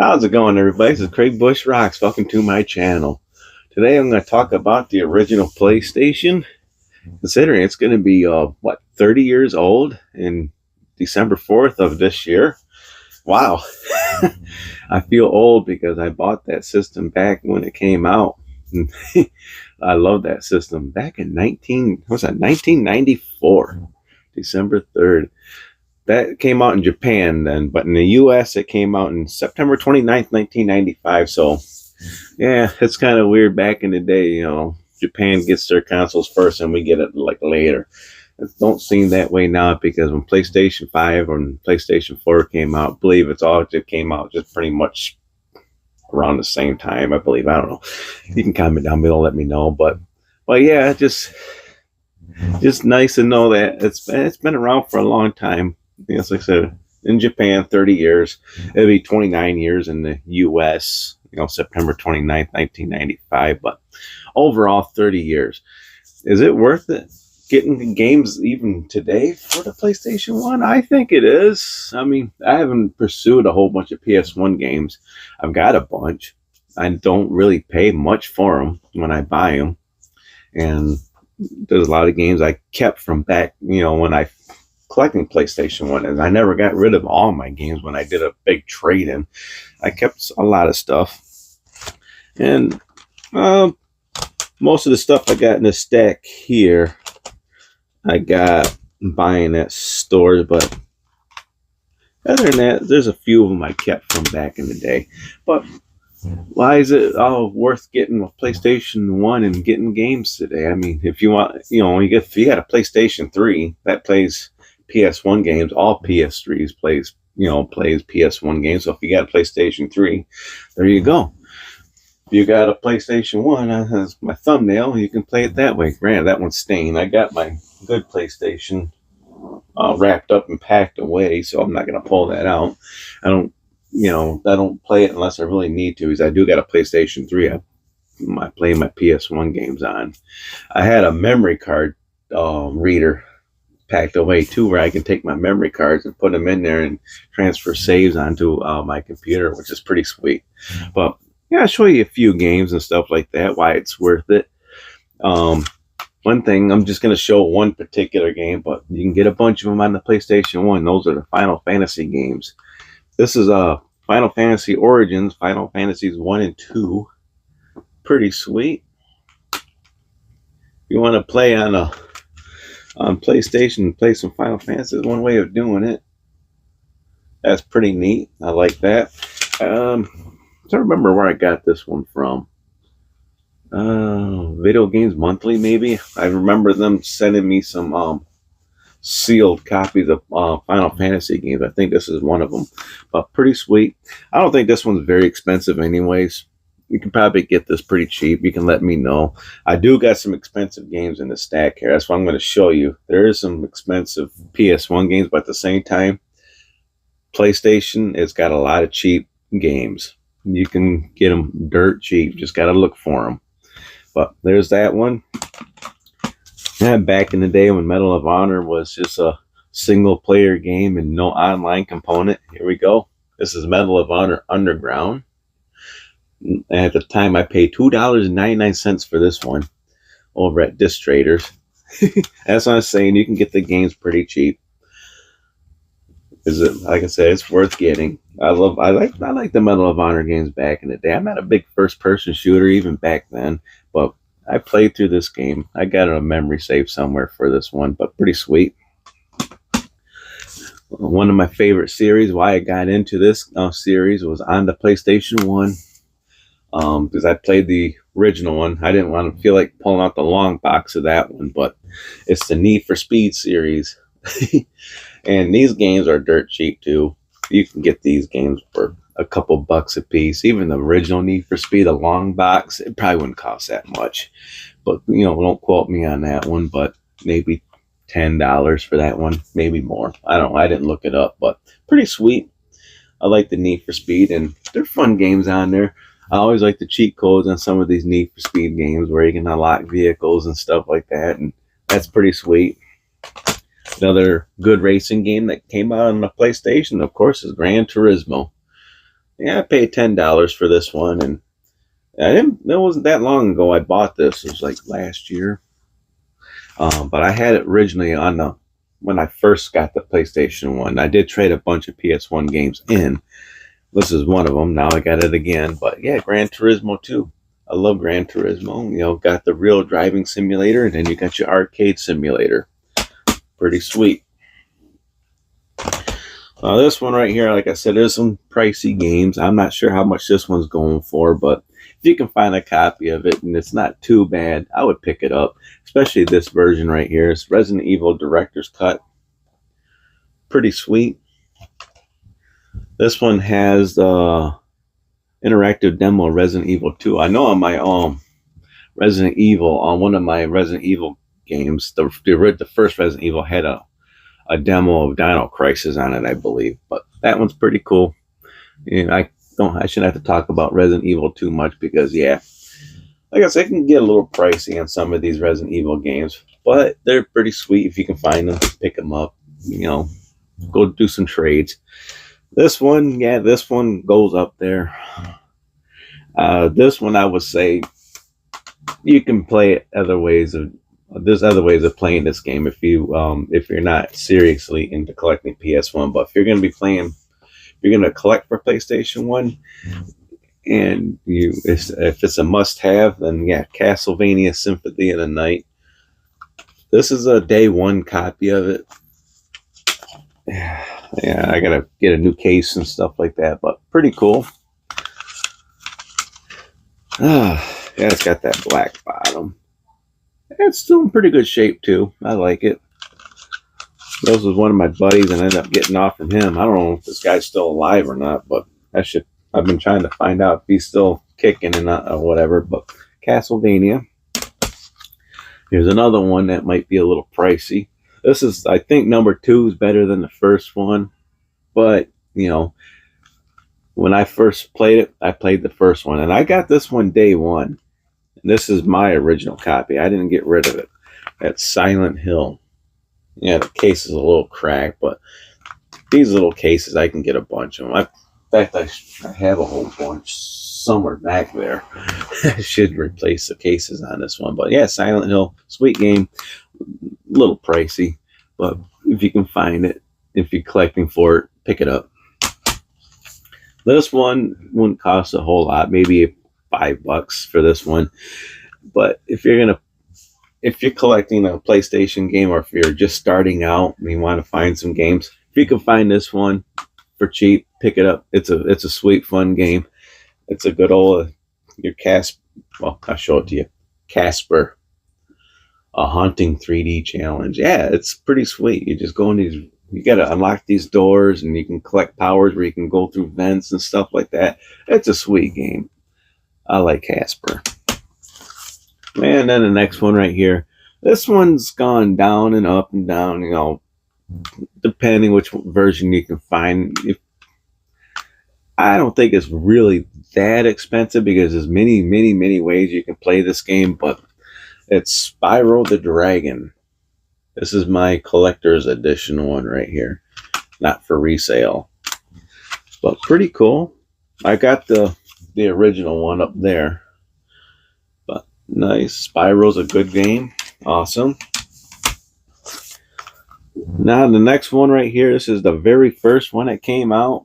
How's it going, everybody? This is Craig Bush Rocks. Welcome to my channel. Today I'm going to talk about the original PlayStation. Considering it's going to be, 30 years old in December 4th of this year. Wow. I feel old because I bought that system back when it came out. I love that system. Back in 1994, December 3rd. That came out in Japan then, but in the US it came out in September 29th, 1995. So yeah, it's kind of weird back in the day, Japan gets their consoles first and we get it like later. It don't seem that way now because when PlayStation 5 and PlayStation 4 came out, I believe it's all just came out just pretty much around the same time, I believe. I don't know. You can comment down below, let me know. But yeah, just nice to know that it's been around for a long time. Yes, like I said, in Japan, 30 years. It'll be 29 years in the U.S., September 29th, 1995. But overall, 30 years. Is it worth it getting games even today for the PlayStation 1? I think it is. I mean, I haven't pursued a whole bunch of PS1 games. I've got a bunch. I don't really pay much for them when I buy them. And there's a lot of games I kept from back, when I collecting PlayStation 1, and I never got rid of all my games when I did a big trade-in. I kept a lot of stuff. And most of the stuff I got in the stack here, I got buying at stores, but other than that, there's a few of them I kept from back in the day. But why is it all worth getting a PlayStation 1 and getting games today? I mean, if you want, if you got a PlayStation 3 that plays PS1 games, all PS3s plays PS1 games. So if you got a PlayStation 3, there you go. If you got a PlayStation 1 as my thumbnail, you can play it that way. Granted, that one's stained. I got my good PlayStation wrapped up and packed away, so I'm not going to pull that out. I don't play it unless I really need to, because I do got a PlayStation 3 I play my PS1 games on. I had a memory card reader packed away too, where I can take my memory cards and put them in there and transfer saves onto my computer, which is pretty sweet. But yeah, I'll show you a few games and stuff like that, why it's worth it. One thing, I'm just going to show one particular game, but you can get a bunch of them on the PlayStation 1. Those are the Final Fantasy games. This is Final Fantasy Origins, Final Fantasies 1 and 2. Pretty sweet. If you want to play on PlayStation, play some Final Fantasy, is one way of doing it. That's pretty neat. I like that. I don't remember where I got this one from. Video Games Monthly, maybe. I remember them sending me some sealed copies of Final Fantasy games. I think this is one of them, but pretty sweet. I don't think this one's very expensive anyways. You can probably get this pretty cheap. You can let me know. I do got some expensive games in the stack here. That's what I'm going to show you. There is some expensive PS1 games, but at the same time, PlayStation has got a lot of cheap games. You can get them dirt cheap. Just got to look for them. But there's that one. And back in the day when Medal of Honor was just a single-player game and no online component, here we go. This is Medal of Honor Underground. At the time, I paid $2.99 for this one over at Disc Traders. That's what I'm saying. You can get the games pretty cheap. Like I said, it's worth getting. I like the Medal of Honor games back in the day. I'm not a big first-person shooter even back then, but I played through this game. I got a memory save somewhere for this one, but pretty sweet. One of my favorite series, why I got into this series, was on the PlayStation 1. Because I played the original one. I didn't want to feel like pulling out the long box of that one, but it's the Need for Speed series. And these games are dirt cheap too. You can get these games for a couple bucks a piece. Even the original Need for Speed, the long box, it probably wouldn't cost that much. But, don't quote me on that one, but maybe $10 for that one, maybe more. I don't know. I didn't look it up, but pretty sweet. I like the Need for Speed, and they're fun games on there. I always like the cheat codes on some of these Need for Speed games where you can unlock vehicles and stuff like that, and that's pretty sweet. Another good racing game that came out on the PlayStation, of course, is Gran Turismo. Yeah, I paid $10 for this one, and I didn't. It wasn't that long ago I bought this. It was like last year. But I had it originally on the when I first got the PlayStation 1. I did trade a bunch of PS1 games in. This is one of them. Now I got it again. But yeah, Gran Turismo 2. I love Gran Turismo. You know, got the real driving simulator, and then you got your arcade simulator. Pretty sweet. This one right here, like I said, there's some pricey games. I'm not sure how much this one's going for, but if you can find a copy of it and it's not too bad, I would pick it up. Especially this version right here. It's Resident Evil Director's Cut. Pretty sweet. This one has the interactive demo of Resident Evil 2. I know on my Resident Evil, on one of my Resident Evil games, the first Resident Evil had a demo of Dino Crisis on it, I believe. But that one's pretty cool. And I shouldn't have to talk about Resident Evil too much because, yeah, like I said, it can get a little pricey on some of these Resident Evil games, but they're pretty sweet if you can find them, pick them up, you know, go do some trades. This one, yeah, this one goes up there. This one, I would say, you can play it other ways of. There's other ways of playing this game if you're not seriously into collecting PS1. But if you're going to be playing, you're going to collect for PlayStation 1, and if it's a must-have, then yeah, Castlevania Symphony of the Night. This is a day one copy of it. Yeah, I gotta get a new case and stuff like that, but pretty cool. Yeah, it's got that black bottom. It's still in pretty good shape too. I like it. This was one of my buddies, and I ended up getting off from him. I don't know if this guy's still alive or not, but I've been trying to find out if he's still kicking and not or whatever. But Castlevania. Here's another one that might be a little pricey. This is, I think, number 2 is better than the first one, but you know, when I first played it, I played the first one, and I got this one day one. This is my original copy. I didn't get rid of it. That's Silent Hill. Yeah, the case is a little cracked, but these little cases, I can get a bunch of them. In fact, I have a whole bunch somewhere back there. I should replace the cases on this one. But yeah, Silent Hill, sweet game. A little pricey, but if you can find it, if you're collecting for it, pick it up. This one wouldn't cost a whole lot, maybe $5 for this one. But if you're collecting a PlayStation game, or if you're just starting out and you want to find some games, if you can find this one for cheap, pick it up. It's a sweet, fun game. It's a good old well, I'll show it to you. Casper, a haunting 3D challenge. Yeah, it's pretty sweet. You just go in these. You got to unlock these doors, and you can collect powers where you can go through vents and stuff like that. It's a sweet game. I like Casper. And then the next one right here. This one's gone down and up and down, you know, depending which version you can find. I don't think it's really that expensive because there's many ways you can play this game, but it's Spyro the Dragon. This is my collector's edition one right here. Not for resale. But pretty cool. I got the original one up there. But nice. Spyro's a good game. Awesome. Now the next one right here. This is the very first one that came out.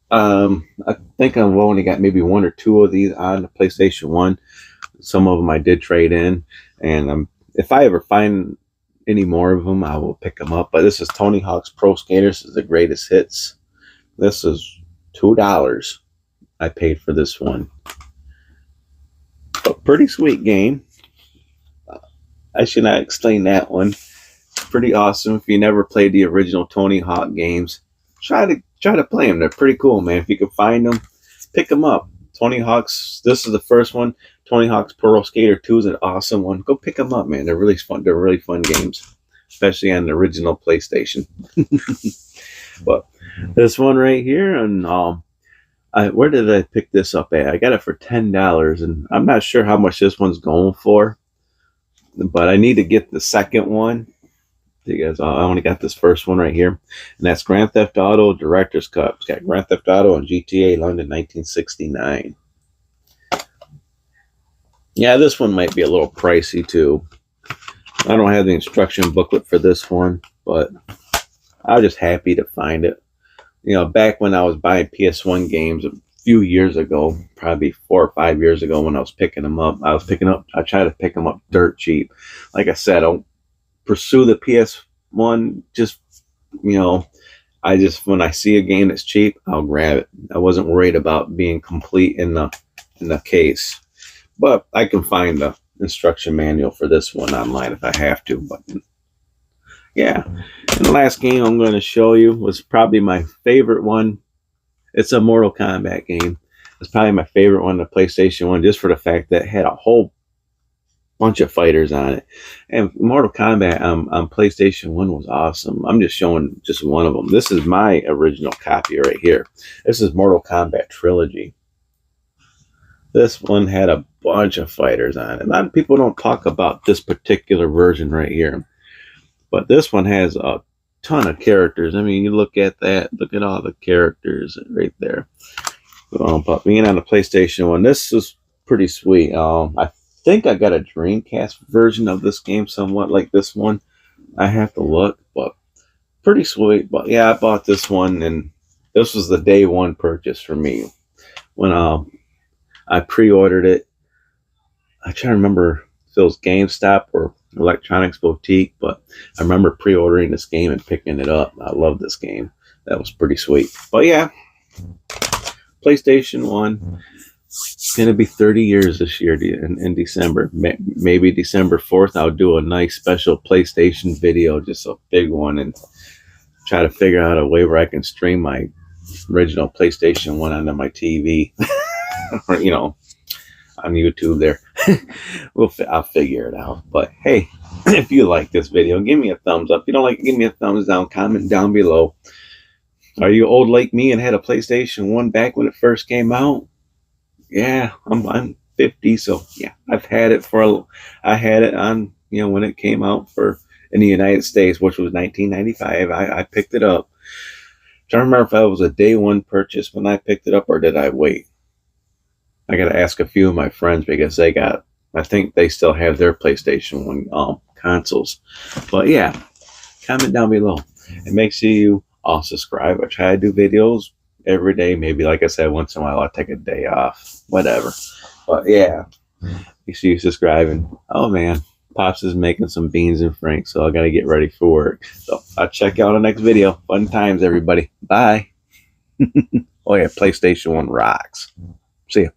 I think I've only got maybe 1 or 2 of these on the PlayStation 1. Some of them I did trade in. And if I ever find any more of them, I will pick them up. But this is Tony Hawk's Pro Skater. This is the greatest hits. This is $2 I paid for this one. But pretty sweet game. I should not explain that one. Pretty awesome. If you never played the original Tony Hawk games, try to play them. They're pretty cool, man. If you can find them, pick them up. Tony Hawk's, this is the first one. Tony Hawk's Pro Skater 2 is an awesome one. Go pick them up, man. They're really fun. They're really fun games, especially on the original PlayStation. But this one right here, and where did I pick this up at? I got it for $10, and I'm not sure how much this one's going for, but I need to get the second one. You guys, I only got this first one right here, and that's Grand Theft Auto Director's Cut. It's got Grand Theft Auto and GTA London 1969. Yeah, this one might be a little pricey too. I don't have the instruction booklet for this one, but I was just happy to find it. You know, back when I was buying PS1 games a few years ago, probably 4 or 5 years ago, when I was picking them up, I tried to pick them up dirt cheap. Like I said, I don't pursue the PS1. Just, you know, when I see a game that's cheap, I'll grab it. I wasn't worried about being complete in the case, but I can find the instruction manual for this one online if I have to. But yeah, and the last game I'm going to show you was probably my favorite one. It's a Mortal Kombat game. It's probably my favorite one, the PlayStation 1, just for the fact that it had a whole bunch of fighters on it. And Mortal Kombat on PlayStation 1 was awesome. I'm just showing just one of them. This is my original copy right here. This is Mortal Kombat Trilogy. This one had a bunch of fighters on it. A lot of people don't talk about this particular version right here, but this one has a ton of characters. I mean, you look at that, look at all the characters right there. But being on the PlayStation 1, this is pretty sweet. I think I got a Dreamcast version of this game, somewhat like this one. I have to look, but pretty sweet. But yeah, I bought this one, and this was the day one purchase for me. When I pre-ordered it, I try to remember if it was GameStop or Electronics Boutique, but I remember pre-ordering this game and picking it up. I love this game. That was pretty sweet. But yeah, PlayStation 1. It's going to be 30 years this year in December. Maybe December 4th, I'll do a nice special PlayStation video, just a big one, and try to figure out a way where I can stream my original PlayStation 1 onto my TV. Or, you know, on YouTube there. I'll figure it out. But hey, if you like this video, give me a thumbs up. If you don't like it, give me a thumbs down. Comment down below. Are you old like me and had a PlayStation 1 back when it first came out? Yeah, I'm 50, so yeah, I had it on, you know, when it came out in the United States, which was 1995. I picked it up. I don't remember if I was a day one purchase when I picked it up, or did I wait? I got to ask a few of my friends, because I think they still have their PlayStation 1 consoles. But yeah, comment down below and make sure you all subscribe. I try to do videos every day. Maybe, like I said, once in a while I'll take a day off, whatever. But yeah, make sure you subscribe. And oh man, Pops is making some beans and franks, so I got to get ready for work. So I'll check you out on the next video. Fun times, everybody. Bye. Oh yeah, PlayStation 1 rocks. See ya.